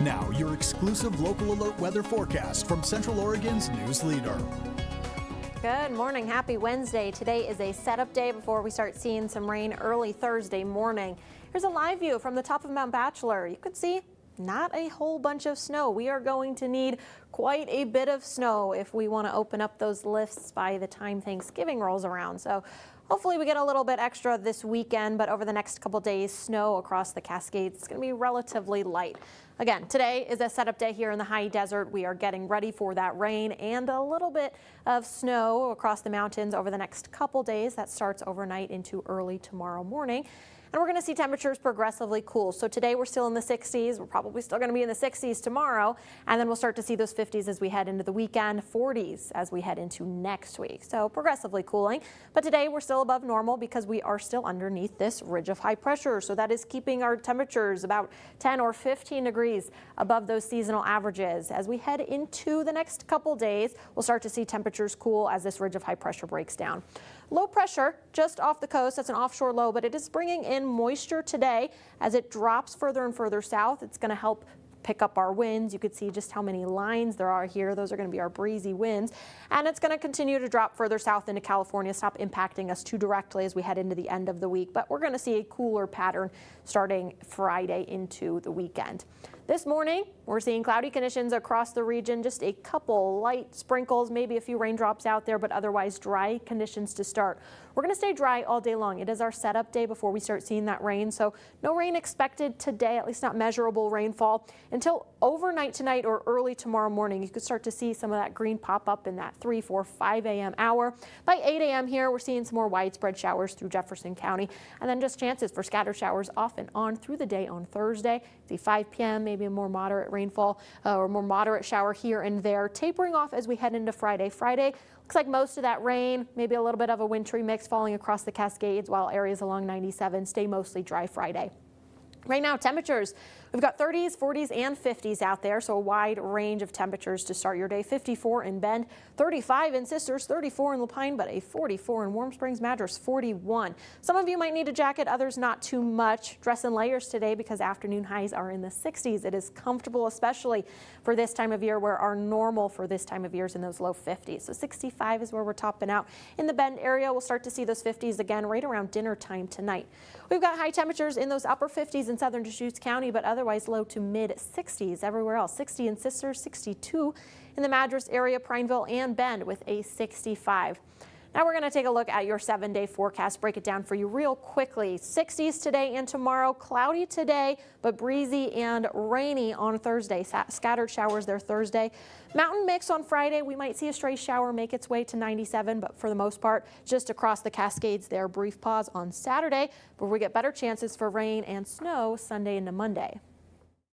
Now, your exclusive local alert weather forecast from Central Oregon's news leader. Good morning. Happy Wednesday. Today is a setup day before we start seeing some rain early Thursday morning. Here's a live view from the top of Mount Bachelor. You can see not a whole bunch of snow. We are going to need quite a bit of snow if we want to open up those lifts by the time Thanksgiving rolls around. So hopefully we get a little bit extra this weekend, but over the next couple days, snow across the Cascades. It's going to be relatively light. Again, today is a setup day here in the high desert. We are getting ready for that rain and a little bit of snow across the mountains over the next couple days. That starts overnight into early tomorrow morning. And we're going to see temperatures progressively cool. So today we're still in the 60s. We're probably still going to be in the 60s tomorrow. And then we'll start to see those 50s as we head into the weekend, 40s as we head into next week. So progressively cooling. But today we're still above normal because we are still underneath this ridge of high pressure. So that is keeping our temperatures about 10 or 15 degrees above those seasonal averages. As we head into the next couple days, we'll start to see temperatures cool as this ridge of high pressure breaks down. Low pressure just off the coast. That's an offshore low, but it is bringing in moisture today as it drops further and further south. It's going to help pick up our winds. You could see just how many lines there are here. Those are going to be our breezy winds, and it's going to continue to drop further south into California, stop impacting us too directly as we head into the end of the week. But we're going to see a cooler pattern starting Friday into the weekend. This morning, we're seeing cloudy conditions across the region, just a couple light sprinkles, maybe a few raindrops out there, but otherwise dry conditions to start. We're going to stay dry all day long. It is our setup day before we start seeing that rain, so no rain expected today, at least not measurable rainfall, until overnight tonight or early tomorrow morning. You could start to see some of that green pop up in that 3, 4, 5 a.m. hour. By 8 a.m. here, we're seeing some more widespread showers through Jefferson County, and then just chances for scattered showers off and on through the day on Thursday. See 5 p.m., maybe a more moderate rainfall or more moderate shower here and there, tapering off as we head into Friday. Friday looks like most of that rain, maybe a little bit of a wintry mix falling across the Cascades, while areas along 97 stay mostly dry Friday. Right now, temperatures, we've got 30s, 40s, and 50s out there, so a wide range of temperatures to start your day. 54 in Bend, 35 in Sisters, 34 in Lapine, but a 44 in Warm Springs, Madras, 41. Some of you might need a jacket, others not too much. Dress in layers today because afternoon highs are in the 60s. It is comfortable, especially for this time of year, where our normal for this time of year is in those low 50s. So 65 is where we're topping out. In the Bend area, we'll start to see those 50s again right around dinner time tonight. We've got high temperatures in those upper 50s in southern Deschutes County, but otherwise low to mid 60s everywhere else. 60 in Sisters, 62 in the Madras area, Prineville, and Bend with a 65. Now we're going to take a look at your 7-day forecast, break it down for you real quickly. 60s today and tomorrow, cloudy today, but breezy and rainy on Thursday. Scattered showers there Thursday. Mountain mix on Friday. We might see a stray shower make its way to 97, but for the most part, just across the Cascades there. Brief pause on Saturday, but we get better chances for rain and snow Sunday into Monday.